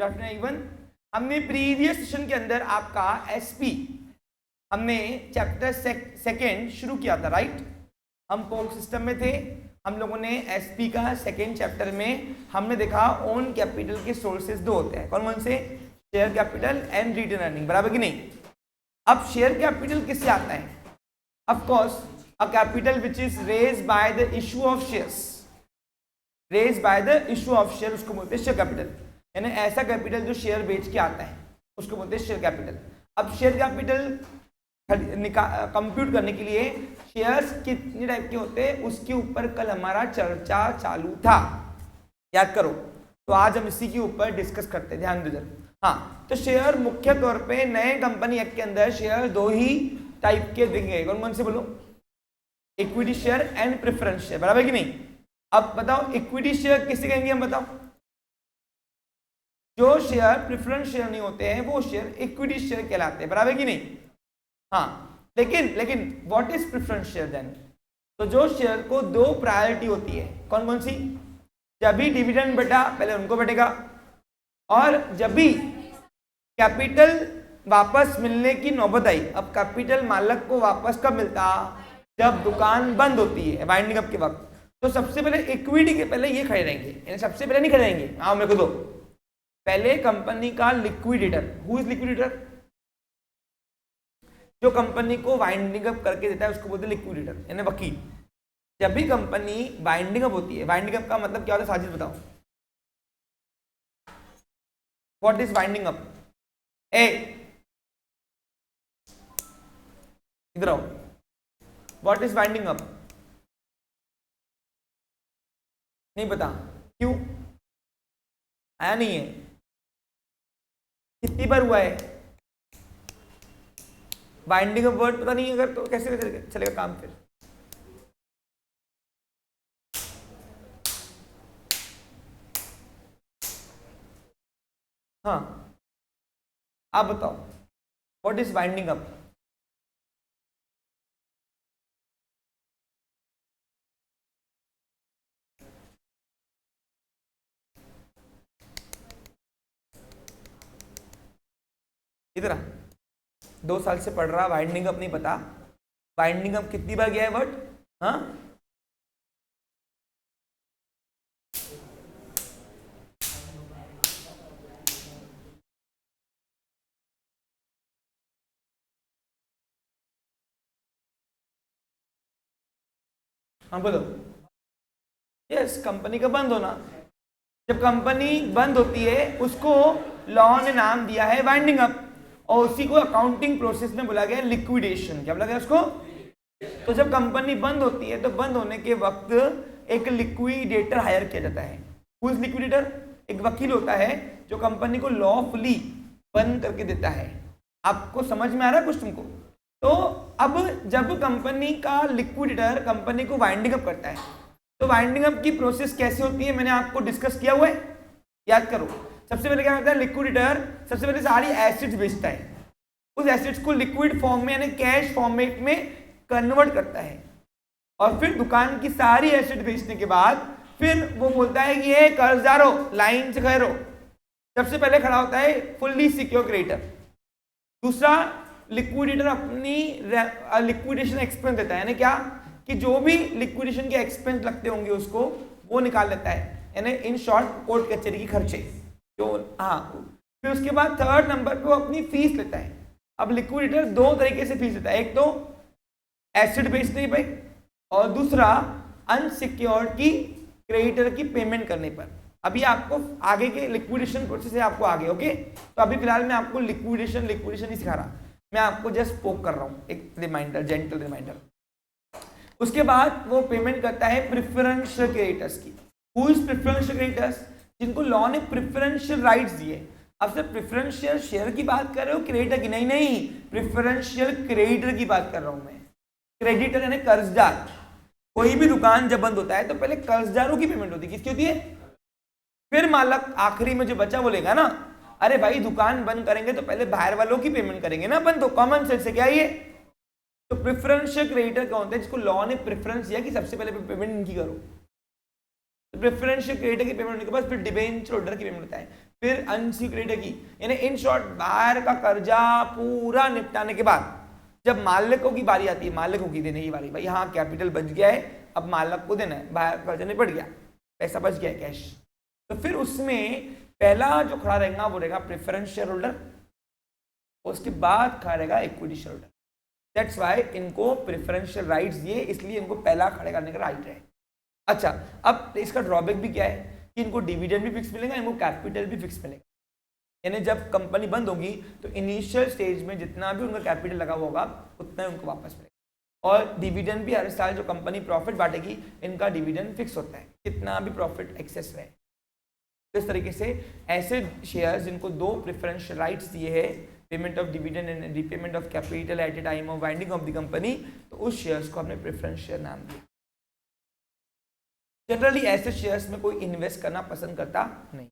Afternoon everyone. हमने previous session के अंदर आपका एसपी हमने चैप्टर सेकेंड शुरू किया था, राइट। हम पोक सिस्टम में थे, हम लोगों ने एसपी का सेकेंड चैप्टर में हमने देखा ओन कैपिटल के सोर्सेज दो होते हैं, कौन कौन से? Share capital and retain earning, बराबर कि नहीं। अब शेयर कैपिटल किससे आता है? Of course a capital which is raise by the issue of shares, raise by the issue of share, उसको बोलते हैं शेयर कैपिटल। यानी ऐसा कैपिटल जो शेयर बेच के आता है उसको बोलते हैं शेयर कैपिटल। अब शेयर कैपिटल कंप्यूट करने के लिए शेयर्स कितने टाइप के होते हैं उसके ऊपर कल हमारा चर्चा चालू था, याद करो। तो आज हम इसी के ऊपर डिस्कस करते हैं, ध्यान दो जरा। हाँ, तो शेयर मुख्य तौर पे नए कंपनी एक्ट के अंदर शेयर दो ही टाइप के देंगे, कौन कौन से बोलो? Equity share and preference share, बराबर कि नहीं। अब बताओ इक्विटी शेयर किसे कहेंगे हम, बताओ। जो शेयर प्रेफरेंस शेयर नहीं होते हैं वो शेयर इक्विटी शेयर कहलाते हैं, बराबर कि नहीं। हाँ, लेकिन what is preference share then? तो जो शेयर को दो प्रायोरिटी होती है, कौन कौन सी? जब भी डिविडेंड बटा पहले उनको बटेगा, और जब भी कैपिटल वापस मिलने की नौबत आई। अब कैपिटल मालिक को वापस कब मिलता? जब दुकान बंद होती है, वाइंडिंग अप के वक्त। तो सबसे पहले इक्विटी के पहले ये खड़े रहेंगे, यानी सबसे पहले नहीं खड़े रहेंगे। हाँ, मेरे को दो। पहले कंपनी का लिक्विडेटर, हु इज लिक्विडेटर? जो कंपनी को वाइंडिंग अप करके देता है उसको बोलते हैं लिक्विडेटर, यानी वकील। जब भी कंपनी वाइंडिंग अप होती है, वाइंडिंग अप का मतलब क्या होता है? साजिद बताओ, व्हाट इज वाइंडिंग अप? ए इधर आओ, व्हाट इज वाइंडिंग अप? नहीं पता, क्यों आया? नहीं है। कितनी बार हुआ है बाइंडिंग ऑफ वर्ड? पता नहीं अगर, तो कैसे चलेगा काम फिर? हाँ, आप बताओ, व्हाट इज बाइंडिंग अप? इधर आ, 2 साल से पढ़ रहा, वाइंडिंग अप नहीं पता। वाइंडिंग अप कितनी बार गया है वर्ड? हाँ, हाँ बोलो। यस, कंपनी का बंद होना। जब कंपनी बंद होती है उसको लॉ ने नाम दिया है वाइंडिंग अप, और उसी को अकाउंटिंग प्रोसेस में बोला गया लिक्विडेशन। क्या बोला गया उसको? तो जब कंपनी बंद होती है तो बंद होने के वक्त एक लिक्विडेटर हायर किया जाता है। Who is liquidator? एक वकील होता है जो कंपनी को लॉफुली बंद करके देता है। आपको समझ में आ रहा है कुछ तुमको? तो अब जब कंपनी का लिक्विडेटर कंपनी को वाइंडिंग अप करता है, तो वाइंडिंग अप की प्रोसेस कैसे होती है मैंने आपको डिस्कस किया हुआ है, याद करो। सबसे पहले क्या करता है लिक्विडेटर? सबसे पहले सारी एसिड्स बेचता है, उस एसिड्स को लिक्विड फॉर्म में यानी कैश फॉर्मेट में कन्वर्ट करता है, और फिर दुकान की सारी एसिड बेचने के बाद फिर वो बोलता है कि ये कर्जदारों लाइन से खड़े रहो। सबसे पहले खड़ा होता है फुल्ली सिक्योर क्रेडिटर। दूसरा, लिक्विडेटर अपनी लिक्विडेशन एक्सपेंस देता है, यानी क्या कि जो भी लिक्विडेशन के एक्सपेंस लगते होंगे उसको वो निकाल लेता है, यानी इन शॉर्ट कोर्ट कचहरी की खर्चे जो। हाँ, फिर उसके बाद थर्ड नंबर पे वो अपनी फीस लेता है। अब लिक्विडेटर 2 तरीके से फीस लेता है, एक तो एसिड बेचने पे, और दूसरा अनसिक्योर्ड की क्रेडिटर की पेमेंट करने पर। अभी आपको आगे के लिक्विडेशन प्रोसेस है आपको आगे, ओके। तो अभी फिलहाल मैं आपको लिक्विडेशन नहीं सिखा रहा, मैं आपको जस्ट पोक कर रहा हूँ, एक रिमाइंडर, जेंटल रिमाइंडर। उसके बाद वो पेमेंट करता है प्रेफरेंशियल क्रेडिटर्स की। Who is preferential creditors? जिनको लॉ ने प्रेफरेंशियल राइट्स दिए। अब सर प्रेफरेंशियल शेयर की बात कर रहे हो क्रेडिटर की? नहीं, प्रेफरेंशियल क्रेडिटर की बात कर रहा हूं मैं। क्रेडिटर यानी कर्जदार। कोई भी दुकान जब बंद होता है तो पहले कर्जदारों की पेमेंट होती है। किसकी होती है? फिर मालिक आखिरी में जो बचा बोलेगा ना, अरे भाई दुकान बंद करेंगे तो पहले बाहर वालों की पेमेंट करेंगे ना अपन, तो कॉमन सेंस से क्या है ये। तो प्रेफरेंशियल क्रेडिटर कौन होता है? जिसको लॉ ने प्रेफरेंस दिया कि सबसे पहले पेमेंट इनकी करो। तो प्रेफरेंशियल क्रेडिटर की पेमेंट होने के बाद फिर डिबेंचर होल्डर की पेमेंट होता है। फिर अनसिक्योरिटी की, यानी इन शॉर्ट बाहर का कर्जा पूरा निपटाने के बाद जब मालिकों की बारी आती है, मालिकों की देने की बारी, भाई हाँ कैपिटल बच गया है, अब मालिक को देना है, बाहर कर्जा निपट गया, पैसा बच गया है कैश, तो फिर उसमें पहला जो खड़ा रहेगा वो रहेगा प्रेफरेंस शेयर होल्डर, उसके बाद खड़ा रहेगा equity share holder. That's why इनको प्रेफरेंशियल राइट्स दिए, इसलिए इनको पहला खड़े करने का राइट है। अच्छा, अब इसका ड्रॉबैक भी क्या है कि इनको डिविडेंड भी फिक्स मिलेगा, इनको कैपिटल भी फिक्स मिलेगा, यानी जब कंपनी बंद होगी तो इनिशियल स्टेज में जितना भी उनका कैपिटल लगा हुआ होगा उतना ही उनको वापस मिलेगा। और डिविडेंड भी हर साल जो कंपनी प्रॉफिट बांटेगी इनका डिविडेंड फिक्स होता है, कितना भी प्रॉफिट एक्सेस रहे। तो इस तरीके से ऐसे शेयर्स जिनको दो प्रेफरेंशियल राइट्स दिए हैं, payment of dividend and repayment of capital eight A time of winding off the company, तो उस शेयर्स को हमने प्रेफरेंस शेयर नाम दिया। जनरली ऐसे शेयर्स में कोई इन्वेस्ट करना पसंद करता नहीं।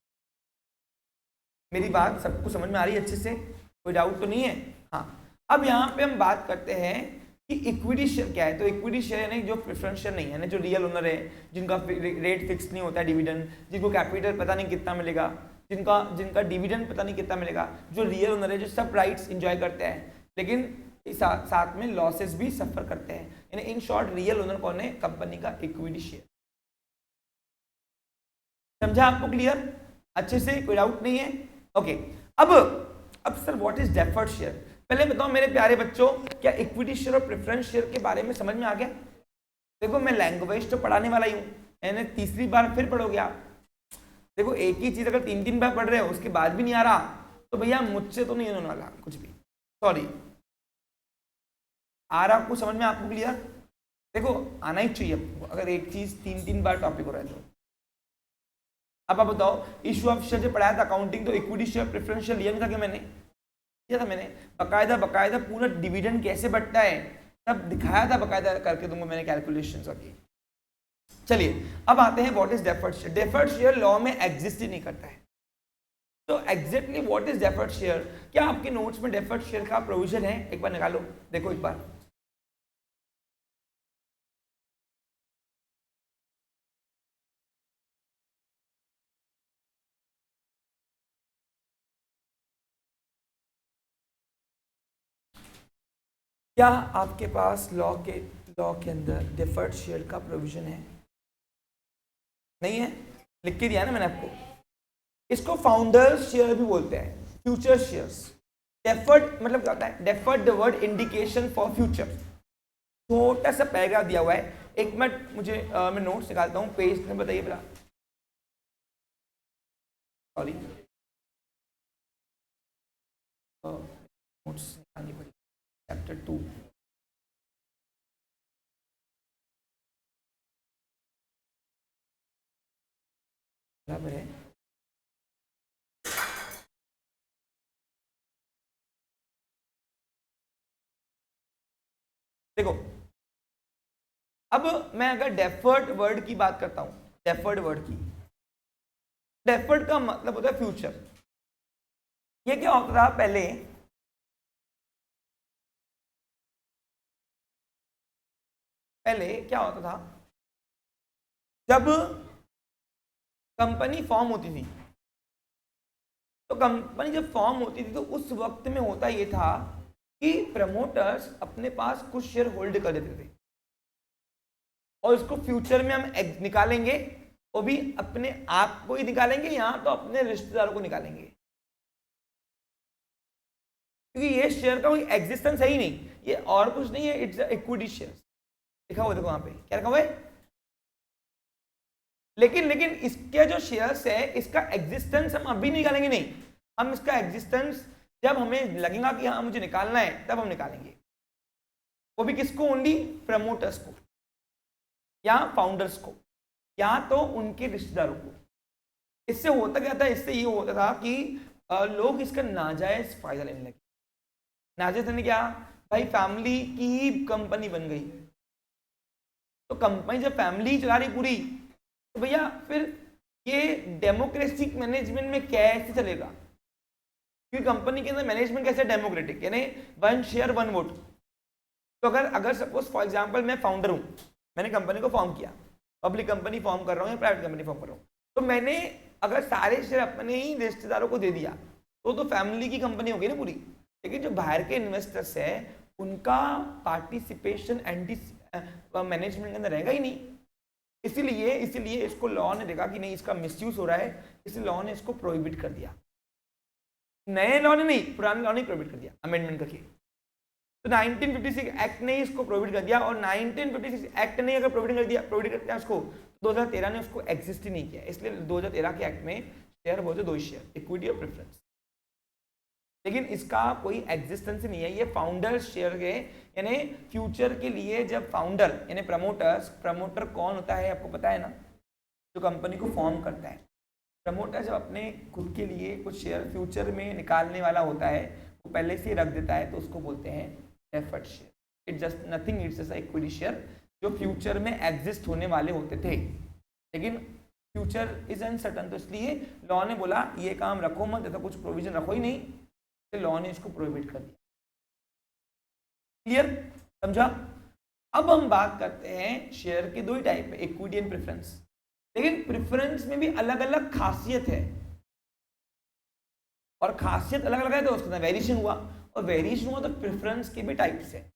मेरी बात सबको समझ में आ रही है अच्छे से, कोई डाउट तो नहीं है? हाँ, अब यहाँ पे हम बात करते हैं कि इक्विटी शेयर क्या है। तो इक्विटी शेयर यानी जो प्रेफरेंस शेयर नहीं है ना, जो रियल ओनर है, जिनका रेट फिक्स नहीं होता है डिविडेंड, जिनको कैपिटल पता नहीं कितना मिलेगा, जिनका डिविडेंड पता नहीं कितना मिलेगा, जो रियल ओनर है, जो सब राइट्स एंजॉय करते हैं लेकिन साथ में लॉसेस भी सफर करते हैं, यानी इन शॉर्ट रियल ओनर कौन है? कंपनी का इक्विटी शेयर। समझा आपको? क्लियर अच्छे से, कोई डाउट नहीं है? ओके, अब sir what is deferred share? पहले बताओ मेरे प्यारे बच्चों, क्या इक्विटी शेयर और प्रेफरेंस शेयर के बारे में समझ में आ गया? देखो मैं लैंग्वेज तो पढ़ाने वाला ही हूँ, यानी तीसरी बार फिर पढ़ोगे आप। देखो एक ही चीज अगर 3 बार पढ़ रहे हो उसके बाद भी नहीं आ रहा तो भैया मुझसे तो नहीं होने वाला कुछ भी, सॉरी। आ रहा आपको समझ में? आपको क्लियर? देखो आना ही चाहिए आपको, अगर एक चीज 3 बार टॉपिक हो रहा है तो। अब आप बताओ, इशू ऑफ शेयर जो पढ़ाया था अकाउंटिंग, तो इक्विटी शेयर प्रेफरेंस शेयर लिया था क्या? मैंने किया था, मैंने बकायदा पूरा डिविडेंड कैसे बढ़ता है सब दिखाया था, बकायदा करके दूंगा मैंने कैलकुलेशंस अभी। चलिए अब आते हैं what is deferred share. Deferred share law में एग्जिस्ट ही नहीं करता है, तो exactly what is deferred share? क्या आपके नोट्स में डेफर्ड शेयर का प्रोविजन है? एक बार निकालो, देखो एक बार। क्या आपके पास लॉ के अंदर डेफर्ड शेयर का प्रोविजन है? नहीं है? लिख के दिया ना मैंने आपको। इसको फाउंडर्स शेयर भी बोलते हैं, फ्यूचर शेयर्स। डेफर्ड मतलब क्या होता है? Deferred the word indication for future. छोटा सा पैराग्राफ दिया हुआ है, एक मिनट मुझे मैं नोट्स निकालता हूँ, पेज में बताइए पहला, सॉरी नोट्स निकालनी पड़ी। चैप्टर 2 बराबर है। देखो अब मैं अगर डेफर्ड वर्ड की बात करता हूं, डेफर्ड वर्ड की, डेफर्ड का मतलब होता है फ्यूचर। ये क्या होता था पहले? क्या होता था जब कंपनी फॉर्म होती थी, तो कंपनी जब फॉर्म होती थी तो उस वक्त में होता ये था कि प्रमोटर्स अपने पास कुछ शेयर होल्ड कर देते थे और उसको फ्यूचर में हम निकालेंगे, वो भी अपने आप को ही निकालेंगे या तो अपने रिश्तेदारों को निकालेंगे, क्योंकि ये शेयर का कोई एग्जिस्टेंस है ही नहीं, ये और कुछ नहीं है, इट्स इक्विटी शेयर। लिखा हुआ देखो वहां पे क्या लिखा हुआ है? लेकिन इसके जो शेयर्स है इसका एग्जिस्टेंस हम अभी निकालेंगे नहीं, हम इसका एग्जिस्टेंस जब हमें लगेगा कि हाँ मुझे निकालना है तब हम निकालेंगे। वो भी किसको? ओनली प्रमोटर्स को या फाउंडर्स को या तो उनके रिश्तेदारों को। इससे होता क्या था? इससे ये होता था कि लोग इसका नाजायज फायदा लेने लगे। नाजायज यानी क्या भाई? फैमिली की कंपनी बन गई, तो कंपनी जब फैमिली चला रही पूरी, तो भैया फिर ये डेमोक्रेटिक मैनेजमेंट में कैसे चलेगा? क्योंकि कंपनी के अंदर मैनेजमेंट कैसे? डेमोक्रेटिक, यानी 1 शेयर 1 वोट। तो अगर सपोज फॉर एग्जांपल मैं फाउंडर हूँ, मैंने कंपनी को फॉर्म किया, पब्लिक कंपनी फॉर्म कर रहा हूँ या प्राइवेट कंपनी फॉर्म कर रहा हूँ, तो मैंने अगर सारे शेयर अपने ही रिश्तेदारों को दे दिया तो फैमिली की कंपनी होगी ना पूरी, लेकिन जो बाहर के इन्वेस्टर्स है उनका पार्टिसिपेशन एंटी मैनेजमेंट के अंदर रहेगा ही नहीं। इसीलिए इसको लॉ ने देखा कि नहीं इसका मिसयूज हो रहा है, इसलिए लॉ ने इसको प्रोहिबिट कर दिया। नए लॉ ने नहीं, पुराने लॉ ने प्रोहिबिट कर दिया अमेंडमेंट करके। तो 1956 एक्ट ने इसको प्रोहिबिट कर दिया, और 1956 एक्ट ने अगर प्रोहिबिट कर दिया उसको, 2013 ने उसको एग्जिस्ट ही नहीं किया। इसलिए 2013 के एक्ट में शेयर बोलते दो शेयर, इक्विटी और प्रेफरेंस, लेकिन इसका कोई एग्जिस्टेंस नहीं है। ये फाउंडर शेयर के, यानी फ्यूचर के लिए जब फाउंडर यानी प्रमोटर कौन होता है आपको पता है ना, जो कंपनी को फॉर्म करता है। प्रमोटर जब अपने खुद के लिए कुछ शेयर फ्यूचर में निकालने वाला होता है, वो पहले से ही रख देता है, तो उसको बोलते हैं preferred share. It just nothing, it's just equity share जो फ्यूचर में एग्जिस्ट होने वाले होते थे, लेकिन फ्यूचर इज अनसर्टन। तो इसलिए लॉ ने बोला ये काम रखो मत, ऐसा कुछ प्रोविजन रखो ही नहीं, तो लॉ ने इसको प्रोहिबिट कर दिया। क्लियर, समझा? अब हम बात करते हैं शेयर के दो ही टाइप है, इक्विटी एंड प्रेफरेंस। लेकिन प्रेफरेंस में भी अलग अलग खासियत है, और खासियत अलग अलग है तो उसके वेरिएशन हुआ, और वेरिएशन हुआ तो प्रेफरेंस के भी टाइप्स है।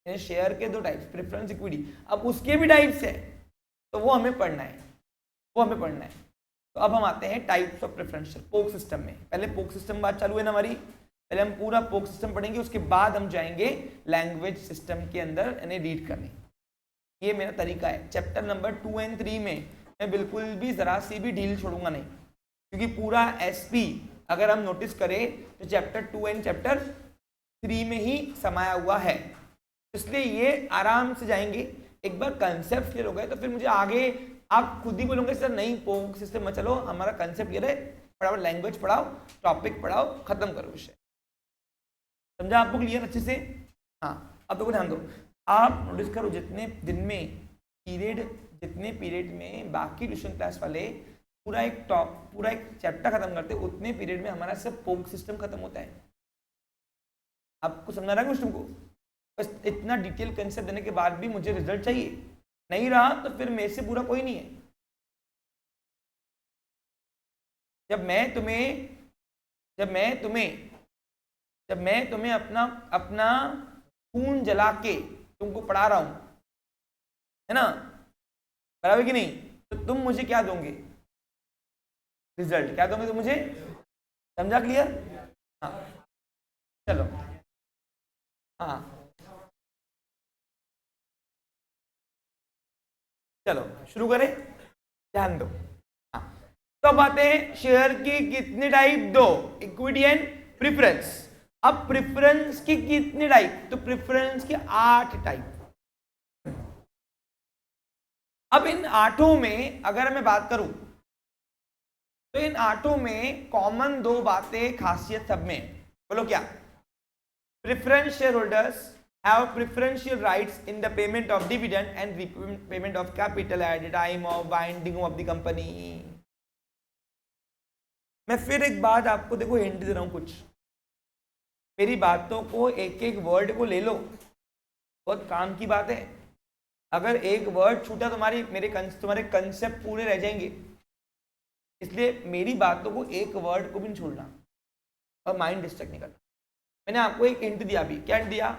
शेयर के दो टाइप्स, प्रेफरेंस इक्विटी, अब उसके भी टाइप्स है, तो वो हमें पढ़ना है, तो अब हम आते हैं टाइप्स ऑफ प्रेफरेंशियल पोक सिस्टम में। पहले पोक सिस्टम बात चालू है ना हमारी, पहले हम पूरा पोक सिस्टम पढ़ेंगे, उसके बाद हम जाएंगे लैंग्वेज सिस्टम के अंदर यानी रीड करने। ये मेरा तरीका है। चैप्टर नंबर 2 और 3 में मैं बिल्कुल भी जरा सी भी ढील छोड़ूंगा नहीं, क्योंकि पूरा एसपी अगर हम नोटिस करें तो चैप्टर 2 और चैप्टर 3 में ही समाया हुआ है, इसलिए ये आराम से जाएंगे। एक बार कंसेप्ट क्लियर हो गए तो फिर मुझे आगे आप खुद ही बोलोगे सर नहीं पोक सिस्टम में चलो, हमारा कंसेप्ट क्लियर है, फटाफट लैंग्वेज पढ़ाओ, टॉपिक पढ़ाओ, खत्म करो विषय। समझा आपको क्लियर अच्छे से? हाँ, अब देखो ध्यान दो, आप नोटिस करो जितने दिन में जितने पीरियड में बाकी ट्यूशन क्लास वाले पूरा एक चैप्टर खत्म करते हैं, उतने पीरियड में हमारा सब पोक सिस्टम खत्म होता है। आपको समझ रहा है क्वेश्चन को? बस इतना डिटेल कंसेप्ट देने के बाद भी मुझे रिजल्ट चाहिए, नहीं रहा तो फिर मेरे से पूरा कोई नहीं है। जब मैं तुम्हें अपना खून जला के तुमको पढ़ा रहा हूं, है ना, बराबर कि नहीं, तो तुम मुझे क्या दोगे? रिजल्ट क्या दोगे तुम मुझे? समझा? क्लियर? हाँ चलो, हाँ चलो शुरू करें, ध्यान दो। हाँ, तो अब आते हैं शेयर की कितने टाइप? दो, इक्विटी एंड प्रेफरेंस। अब प्रेफरेंस की कितने टाइप? तो प्रेफरेंस के 8 टाइप। अब इन 8 में अगर मैं बात करूं तो इन 8 में कॉमन 2 बातें खासियत सब में, बोलो क्या? Preference share holders have preferential rights in the payment of dividend and repayment of capital at the time of winding of the company। मैं फिर एक बात आपको देखो हिंट दे रहा हूं, कुछ मेरी बातों को एक एक वर्ड को ले लो, बहुत काम की बात है। अगर एक वर्ड छूटा तुम्हारे कंसेप्ट पूरे रह जाएंगे, इसलिए मेरी बातों को एक वर्ड को भी नहीं छोड़ना और माइंड डिस्ट्रैक्ट नहीं करना। मैंने आपको एक हिंट दिया, अभी क्या हिंट दिया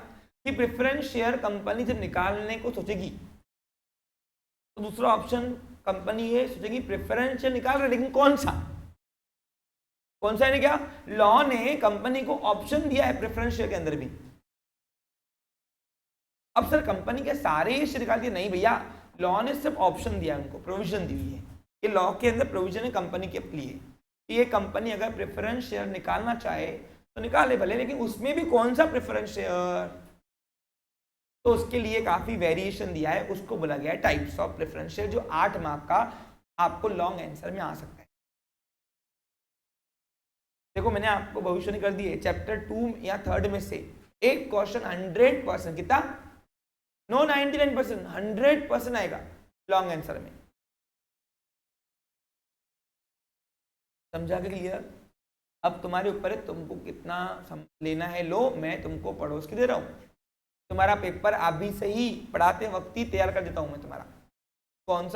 कि प्रेफरेंस शेयर कंपनी जब निकालने को सोचेगी तो दूसरा ऑप्शन कंपनी ये सोचेगी प्रेफरेंस शेयर निकाल रहे, लेकिन कौन सा है क्या? लॉ ने कंपनी को ऑप्शन दिया है प्रेफरेंस शेयर के अंदर भी। अब सर कंपनी के सारे शेयर निकाल दिए? नहीं भैया, लॉ ने सिर्फ ऑप्शन दिया, उनको प्रोविजन दी हुई है। ये लॉ के अंदर प्रोविजन है कंपनी के लिए कि ये कंपनी अगर प्रेफरेंस शेयर निकालना चाहे तो निकाले भले, लेकिन उसमें भी कौन सा प्रेफरेंस शेयर, तो उसके लिए काफी वेरिएशन दिया है, उसको बोला गया है टाइप्स ऑफ प्रेफरेंस शेयर, जो 8 मार्क का आपको लॉन्ग आंसर में आ सकता है। देखो मैंने आपको भविष्य कर दी है, चैप्टर 2 या 3 में से एक क्वेश्चन 100% कितना? नो 99%, 100% आएगा लॉन्ग आंसर में। समझा के क्लियर? अब तुम्हारे ऊपर है, तुमको कितना लेना है लो, मैं तुमको पड़ोस के दे रहा हूं। तुम्हारा पेपर अभी से ही पढ़ाते वक्त ही तैयार कर देता हूं मैं तुम्हारा, कौन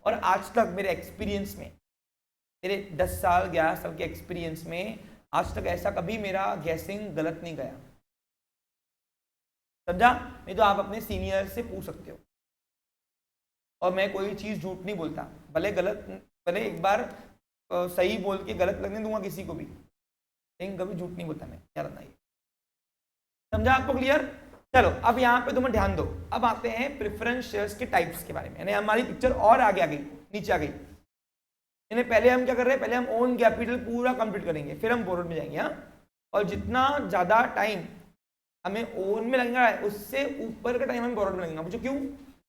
और आज तक मेरे एक्सपीरियंस में मेरे 10 साल 11 साल के एक्सपीरियंस में आज तक ऐसा कभी मेरा गैसिंग गलत नहीं गया, समझा? नहीं तो आप अपने सीनियर से पूछ सकते हो। और मैं कोई चीज़ झूठ नहीं बोलता, भले गलत, भले एक बार सही बोल के गलत लगने दूंगा किसी को भी, लेकिन कभी झूठ नहीं बोलता मैं, याद रखना ये। समझा आपको? क्लियर? चलो अब यहाँ पे तुम्हें ध्यान दो। अब आते हैं प्रेफरेंस शेयर्स के टाइप्स के बारे में, यानी हमारी पिक्चर और आगे आ गई, नीचे आ गई। यानी पहले हम क्या कर रहे हैं, पहले हम ओन कैपिटल पूरा कंप्लीट करेंगे, फिर हम बोरोड में जाएंगे। हाँ, और जितना ज़्यादा टाइम हमें ओन में लगेगा उससे ऊपर का टाइम हमें बोरोड में लगेगा। मुझे क्यों?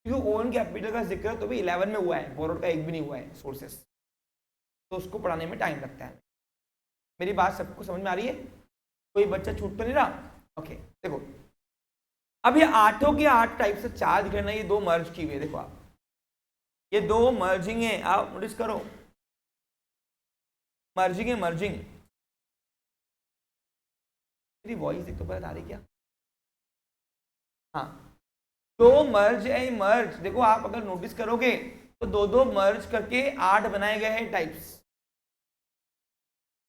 क्योंकि ओन कैपिटल का जिक्र तो भी 11 में हुआ है, बोरोड का एक भी नहीं हुआ है सोर्सेस, तो उसको पढ़ाने में टाइम लगता है। मेरी बात सबको समझ में आ रही है? कोई बच्चा छूट तो नहीं रहा? ओके, देखो अब ये 8 के 8 टाइप से 4 दिख रहे ना, ये 2 मर्ज की हुई है। देखो आप, ये 2 मर्जिंग है, आप नोटिस करो, मर्जिंग है, मर्जिंग। मेरी वॉइस एक तो पता आ रही क्या? हाँ, 2 मर्ज है, मर्ज। देखो आप अगर नोटिस करोगे तो 2 मर्ज करके 8 बनाए गए हैं टाइप्स।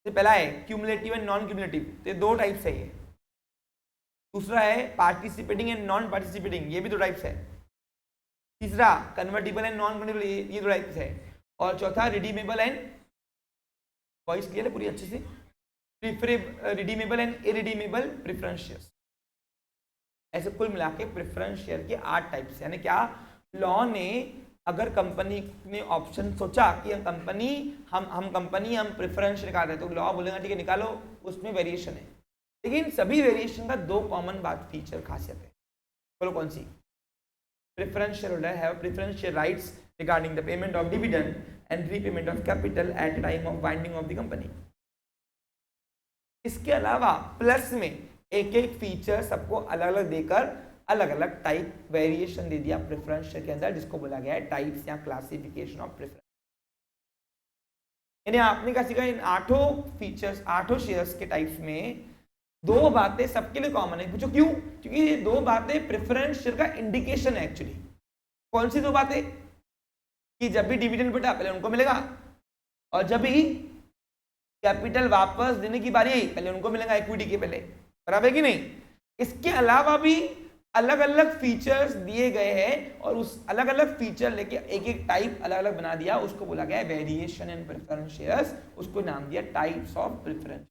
पहला है क्यूमुलेटिव एंड नॉन क्यूमुलेटिव, तो ये 2 टाइप्स है ये। दूसरा है पार्टिसिपेटिंग एंड नॉन पार्टिसिपेटिंग, ये भी 2 टाइप्स है। तीसरा कन्वर्टिबल एंड नॉन कन्वर्टिबल, ये 2 टाइप्स है। और चौथा रिडीमेबल एंड, वॉइस क्लियर है पूरी अच्छे से, redeemable and irredeemable preference shares. ऐसे कुल मिला के प्रेफरेंस शेयर के 8 टाइप्स। यानी क्या, लॉ ने अगर कंपनी ने ऑप्शन सोचा कि कंपनी हम कंपनी हम प्रेफरेंस निकाल रहे, तो लॉ बोलेगा ठीक है निकालो, उसमें वेरिएशन है। लेकिन सभी वेरिएशन का 2 कॉमन बात, फीचर, खासियत है। बोलो कौन सी? Preference share holder have preference share rights regarding the payment of dividend and repayment of capital at time of winding off the company. इसके अलावा प्लस में एक एक फीचर सबको अलग अलग देकर अलग अलग टाइप वेरिएशन दे दिया प्रेफरेंस शेयर के अंदर, जिसको बोला गया है टाइप्स या क्लासिफिकेशन ऑफ प्रेफरेंस। यानी आपने क्या सीखा, इन 8 फीचर्स, 8 शेयर्स के टाइप्स में 2 बातें सबके लिए कॉमन है। पूछो क्यों? क्योंकि ये 2 बातें प्रेफरेंस शेयर का इंडिकेशन है एक्चुअली। कौन सी 2 बातें? कि जब भी डिविडेंड बटा पहले उनको मिलेगा, और जब भी कैपिटल वापस देने की बारी आई पहले उनको मिलेगा इक्विटी के पहले, बराबर है कि नहीं? इसके अलावा भी अलग अलग फीचर्स दिए गए हैं, और उस अलग अलग फीचर लेके एक एक टाइप अलग अलग बना दिया, उसको बोला गया है वेरिएशन इन प्रेफरेंस शेयर्स, उसको नाम दिया टाइप्स ऑफ प्रेफरेंस।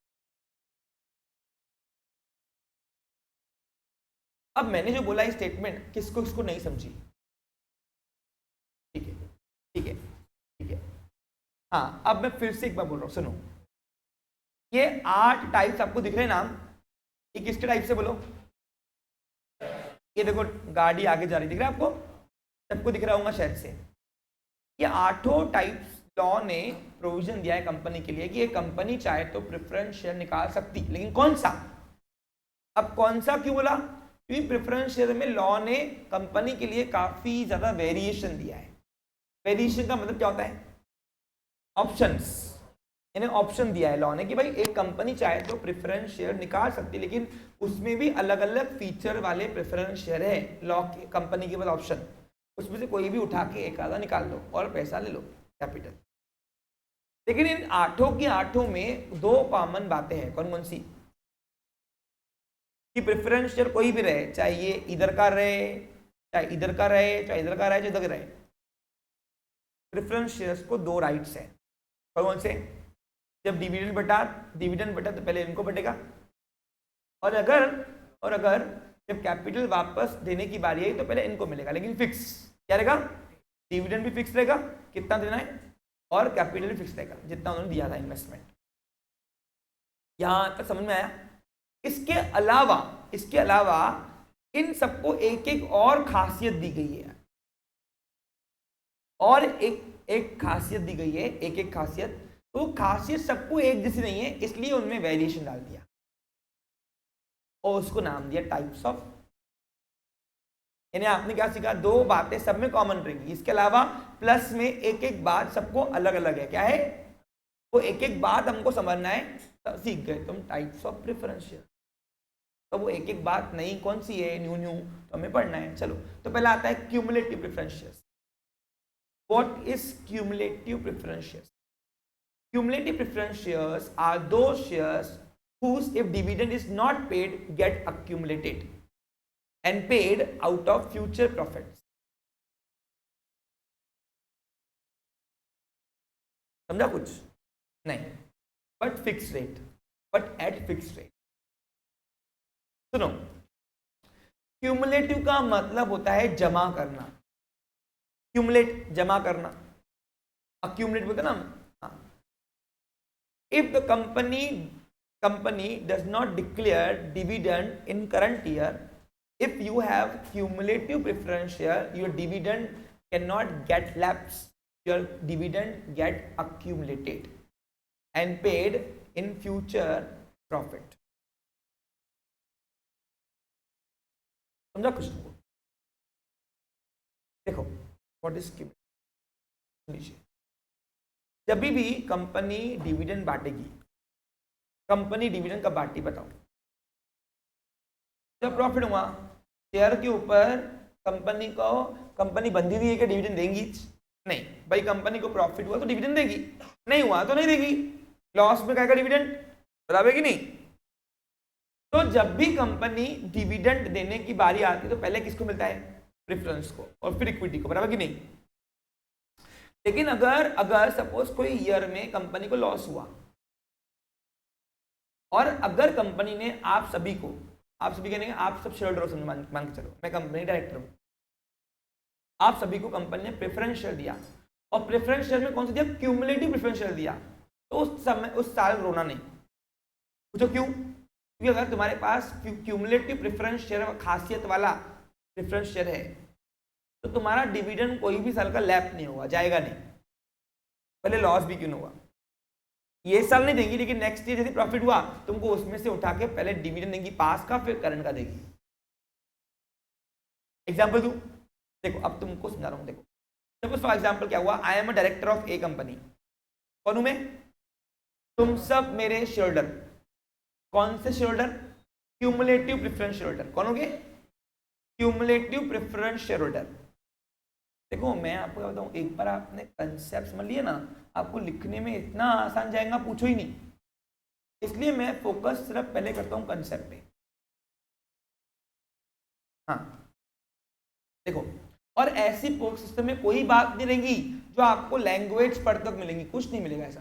अब मैंने जो बोला स्टेटमेंट किसको किसको नहीं समझी? ठीक है, ठीक है, ठीक है। हाँ, अब मैं फिर से एक बार बोल रहा हूँ, सुनो। ये 8 टाइप्स आपको दिख रहे हैं नाम, ये किसके टाइप से बोलो? ये देखो गाड़ी आगे जा रही, दिख रहा है आपको? सबको दिख रहा होगा शायद से। ये 8 टाइप्स लॉ ने प्रोविजन दिया है कंपनी के लिए कि ये कंपनी चाहे तो प्रेफरेंस शेयर निकाल सकती, लेकिन कौन सा? अब कौन सा क्यों बोला? क्योंकि प्रेफरेंस शेयर में लॉ ने कंपनी के लिए काफी ज्यादा वेरिएशन दिया है। वेरिएशन का मतलब क्या होता है? ऑप्शंस, यानी ऑप्शन दिया है लॉ ने कि भाई एक कंपनी चाहे तो प्रेफरेंस शेयर निकाल सकती है, लेकिन उसमें भी अलग अलग फीचर वाले प्रेफरेंस शेयर है लॉ के, कंपनी के पास ऑप्शन, उसमें से कोई भी उठा के एक आधा निकाल लो और पैसा ले लो कैपिटल। लेकिन इन 8 की 8 में 2 कॉमन बातें हैं। कौन कौन सी? कि प्रेफरेंस शेयर कोई भी रहे, चाहे ये इधर का रहे, चाहे इधर का रहे, चाहे इधर का रहे, चाहे इधर का रहे, प्रेफरेंस शेयर्स को 2 राइट्स है। कौन से? जब डिविडेंड बटा तो पहले इनको बटेगा, और अगर जब कैपिटल वापस देने की बारी आई तो पहले इनको मिलेगा, लेकिन फिक्स क्या रहेगा? डिविडेंड भी फिक्स रहेगा कितना देना है, और कैपिटल भी फिक्स रहेगा जितना उन्होंने दिया था इन्वेस्टमेंट। यहां तक समझ में आया? इसके अलावा इन सबको एक एक और खासियत दी गई है, और एक खासियत दी गई है, एक एक खासियत। तो खासियत सबको एक जैसी नहीं है, इसलिए उनमें वेरिएशन डाल दिया और उसको नाम दिया टाइप्स ऑफ। यानी आपने क्या सीखा? 2 बातें सब में कॉमन रहेंगी, इसके अलावा प्लस में एक एक बात सबको अलग अलग है। क्या है वो? एक एक बात हमको समझना है, तब सीख गए तुम टाइप्स ऑफ प्रेफरेंस शेयर। तो वो एक एक बात नहीं कौन सी है, न्यू तो हमें पढ़ना है। चलो, तो पहला आता है cumulative preference shares. What is cumulative preference shares? Cumulative preference shares are those shares whose, if dividend is not paid, get accumulated and paid out of future profits. समझा कुछ नहीं? But fix rate, but at fix rate. सुनो, cumulative का मतलब होता है जमा करना. क्यूमुलेट जमा करना, अक्यूमुलेट बोलते ना. हाँ. If the company does not declare dividend in current year, if you have cumulative preference share, your dividend cannot get lapsed. Your dividend get accumulated and paid in future profit. समझा कुछ? देखो, what is cumulative? जब भी company dividend बांटेगी, company dividend कब बांटती बताओ? जब profit हुआ. Share के ऊपर कंपनी बंधी हुई है कि डिविडेंड देंगी? नहीं भाई, कंपनी को प्रॉफिट हुआ तो डिविडेंड देगी, नहीं हुआ तो नहीं देगी. लॉस में क्या डिविडेंड बराबर कि नहीं? तो जब भी कंपनी डिविडेंड देने की बारी आती है तो पहले किसको मिलता है? प्रेफरेंस को, और फिर इक्विटी को, बराबर कि नहीं? लेकिन अगर सपोज कोई ईयर में कंपनी को लॉस हुआ और अगर कंपनी ने आप सभी कहने, आप सब शेयर होल्डर मान के चलो, मैं कंपनी डायरेक्टर हूं, आप सभी को कंपनी ने प्रेफरेंस शेयर दिया, और प्रेफरेंस शेयर में कौन सा दिया? क्यूमुलेटिव प्रेफरेंस शेयर दिया. तो उस साल रोना नहीं. पूछो क्यों? क्योंकि अगर तुम्हारे पास क्यूमुलेटिव प्रेफरेंस शेयर खासियत वाला प्रेफरेंस शेयर है तो तुम्हारा डिविडेंड कोई भी साल का लैप नहीं होगा, जाएगा नहीं. पहले लॉस भी क्यों ना हुआ, ये साल नहीं देगी, लेकिन नेक्स्ट ईयर यदि प्रॉफिट हुआ तुमको उसमें से उठा के पहले डिविडेंड देंगी पास का, फिर करंट का देगी. एग्जाम्पल दूं? देखो अब तुमको समझा रहा हूं. देखो सपोज फॉर एग्जाम्पल क्या हुआ, I am a director of A company. कौन हूं मैं? तुम सब मेरे शेयर होल्डर. कौन से share holder? Cumulative preference share holder. कौन हो गए? Cumulative preference share holder. देखो मैं आपको बताऊं, एक बार आपने कंसेप्ट समझ लिया ना, आपको लिखने में इतना आसान जाएगा, पूछो ही नहीं. इसलिए मैं फोकस सिर्फ पहले करता हूं कंसेप्ट पे. हाँ देखो, और ऐसी पोक सिस्टम में कोई बात नहीं रहेगी जो आपको लैंग्वेज पढ़ते वक्त मिलेंगी, कुछ नहीं मिलेगा ऐसा.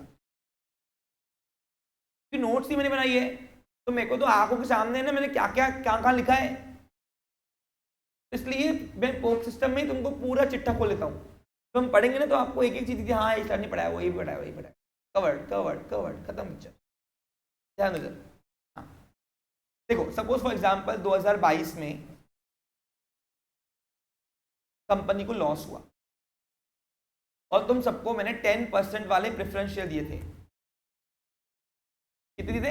नोट्स ही मैंने बनाई है तो मेरे को तो आंखों के सामने है ना, मैंने क्या कहाँ लिखा है, इसलिए मैं पोक सिस्टम में तुमको पूरा चिट्ठा खोल लेता हूँ. तो हम पढ़ेंगे ना तो आपको एक एक चीज की, हाँ ये सर ने पढ़ाया, वही पढ़ाया, वही पढ़ाया, कवर्ड खत्म पिक्चर. ध्यान दो. हाँ देखो सपोज फॉर एग्जांपल 2022 में कंपनी को लॉस हुआ और तुम सबको मैंने 10% वाले प्रेफरेंस शेयर दिए थे. कितने थे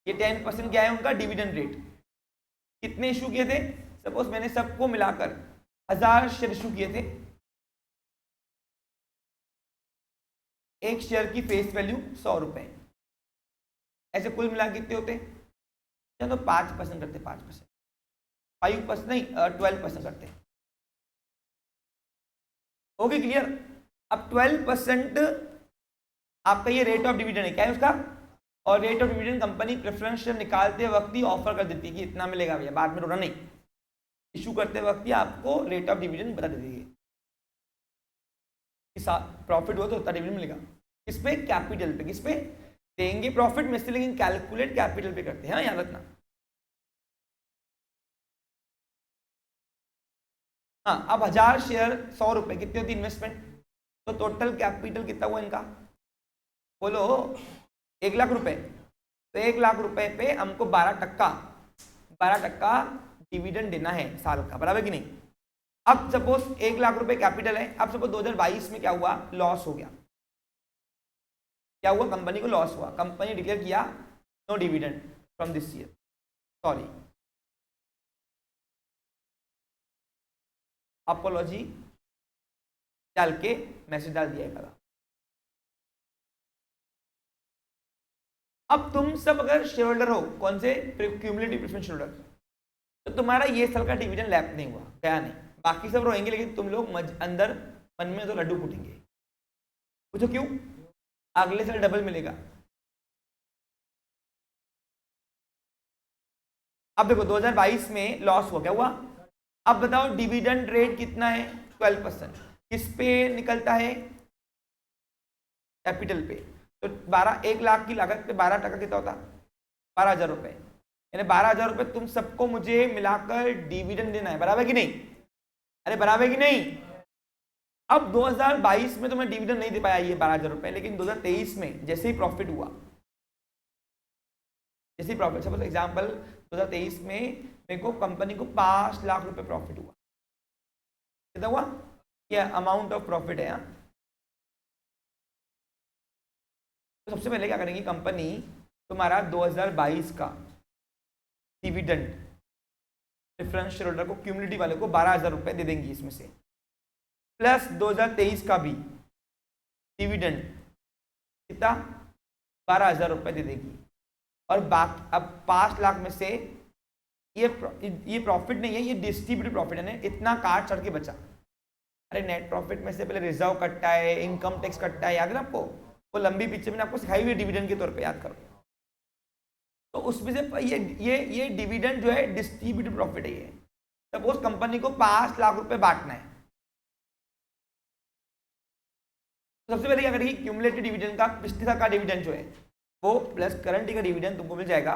ये? 10% क्या है उनका? Dividend rate. कितने इशू किए थे? सपोज मैंने सबको मिलाकर 1000 शेयर इशू किए थे. एक शेयर की फेस वैल्यू 100 रुपए. ऐसे कुल मिला कितने होते? चलो 5% करते, 5%, 5% नहीं 12% करते. Okay clear? अब 12% आपका ये रेट ऑफ डिविडेंड है. क्या है उसका? और rate of dividend company preference share निकालते वक्त ही ऑफर कर देती है कि इतना मिलेगा भैया, बाद में रोना नहीं. इशू करते वक्त ही आपको रेट ऑफ डिविडेंड बता देती है. प्रॉफिट हुआ तो उतना डिविडेंड मिलेगा. किस पे? कैपिटल पे. किस पे देंगे? प्रॉफिट में से, लेकिन कैलकुलेट कैपिटल पे करते हैं. हाँ याद रखना. हाँ अब 1000 शेयर 100 रुपए कितने होती इन्वेस्टमेंट? तो टोटल कैपिटल कितना हुआ इनका? बोलो 1 लाख रुपए. तो 1 लाख रुपए पे हमको 12% डिविडेंड देना है साल का, बराबर कि नहीं? अब सपोज 1 लाख रुपए कैपिटल है. अब सपोज 2022 में क्या हुआ? लॉस हो गया. क्या हुआ? कंपनी को लॉस हुआ. कंपनी डिक्लेयर किया no dividend from this year, sorry, apology डाल के मैसेज डाल दिया है. अब तुम सब अगर शेयर होल्डर हो, कौन से? क्यूमुलेटिव प्रेफरेंस शेयर होल्डर, तो तुम्हारा ये साल का डिविडेंड लैप नहीं हुआ, गया नहीं. बाकी सब रोएंगे, लेकिन तुम लोग अंदर मन में तो लड्डू फूटेंगे. पूछो क्यों? अगले साल डबल मिलेगा। अब देखो 2022 में लॉस हुआ, क्या हुआ? अब बताओ डिविडेंड रेट कितना है? 12%। किस पे निकलता है? कैपिटल पे। तो 1 लाख की लागत पे 12% कितना होता? 12,000 रुपए। यानी 12,000 रुपए तुम सबको मुझे मिलाकर डिविडेंड देना है, बराबर कि नहीं? अरे बराबर कि नहीं? अब 2022 में तो मैं डिविडेंड नहीं दे पाया ये 12,000 रुपए, लेकिन 2023 में जैसे ही प्रॉफिट हुआ, जैसे ही प्रॉफिट, सपोज एग्जांपल 2023 में मेरे को कंपनी को 5 लाख रुपए प्रॉफिट हुआ, कितना हुआ? क्या अमाउंट ऑफ प्रॉफिट है यहाँ। तो सबसे पहले क्या करेंगे, कंपनी तुम्हारा 2022 का डिविडेंड प्रेफरेंस शेयर होल्डर को, क्यूमुलेटिव वाले को 12,000 रुपए दे देंगी इसमें से, प्लस 2023 का भी डिविडेंड कितना? 12,000 रुपए दे देगी। और बाकी अब 5 लाख में से ये प्रॉफिट नहीं है, ये डिस्ट्रीब्यूटिव प्रॉफिट है ना, इतना काट चढ़ के बचा। अरे नेट प्रॉफिट में से पहले रिजर्व कटता है, इनकम टैक्स कटता है, याद है ना आपको? वो लंबी पिक्चर मैंने आपको सिखाई हुई है डिविडेंड के तौर पे, याद करो। तो उसमें से ये डिविडेंड जो है डिस्ट्रीब्यूटिव प्रॉफिट है। ये सपोज कंपनी को 5 लाख रुपए बांटना है, तो सबसे पहले क्या करेगी, क्यूमुलेटिव डिविडेंड का, पिछले साल का डिविडेंड जो है वो प्लस करंट का डिविडेंड तुमको मिल जाएगा।